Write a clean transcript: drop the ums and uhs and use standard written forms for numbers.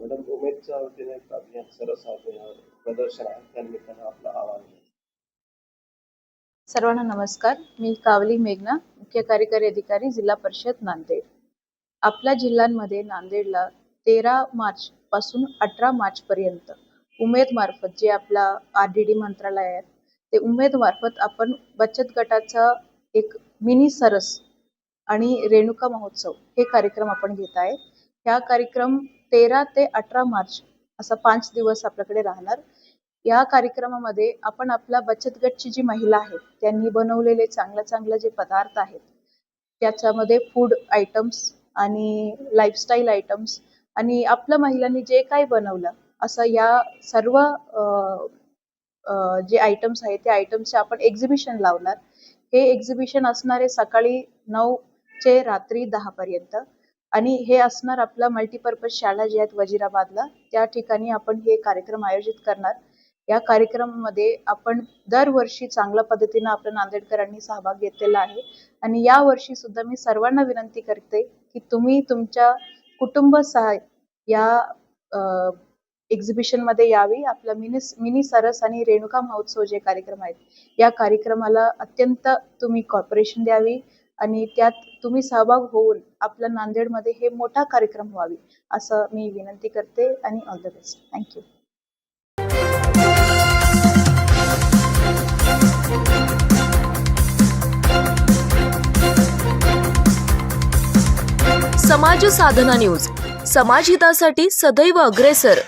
Madam उमेदच्या वतीने एक अभियान सरस प्रदर्शन आहे त्यानिमित्तानं आपलं आवाहन आहे. सर्वांना नमस्कार. मी कावली मेघना, मुख्य कार्यकारी अधिकारी, जिल्हा परिषद नांदेड. आपल्या जिल्ह्यांमध्ये नांदेडला 13 मार्च पासून 18 मार्च पर्यंत उमेद मार्फत जे आपला RDD मंत्रालय आहे ते उमेद मार्फत आपण बचत गटाचा एक मिनी सरस आणि रेणुका महोत्सव हे कार्यक्रम आपण घेत आहे. हा कार्यक्रम 13 ते 18 मार्च असा 5 दिवस आपल्याकडे राहणार. या कार्यक्रमामध्ये आपण आपल्या बचत गटची जी महिला आहेत त्यांनी बनवलेले चांगले जे पदार्थ आहेत त्याच्यामध्ये फूड आयटम्स आणि लाईफस्टाईल आयटम्स आणि आपल्या महिलांनी जे काही बनवलं असं या सर्व जे आयटम्स आहेत त्या आयटम्सचे आपण एक्झिबिशन लावणार. हे एक्झिबिशन असणार आहे सकाळी 9 चे रात्री 10 पर्यंत आणि हे असणार आपला मल्टीपर्पज शाळा जी आहेत वजीराबादला त्या ठिकाणी आपण हे कार्यक्रम आयोजित करणार. या कार्यक्रमामध्ये आपण दरवर्षी चांगल्या पद्धतीने आपल्या नांदेडकरांनी सहभाग घेतलेला आहे आणि या वर्षी सुद्धा मी सर्वांना विनंती करते की तुम्ही तुमच्या कुटुंबासह या एक्झिबिशन मध्ये यावी. आपला मिनी सरस आणि रेणुका महोत्सव जे कार्यक्रम आहेत या कार्यक्रमाला अत्यंत तुम्ही कॉर्पोरेशन द्यावी आणि त्यात तुम्ही सहभाग होऊन आपल्या नांदेडमध्ये हे मोठा कार्यक्रम व्हावी असं मी विनंती करते आणि ऑल द बेस्ट. थँक्यू. समाज साधना न्यूज, समाजहितासाठी सदैव अग्रेसर.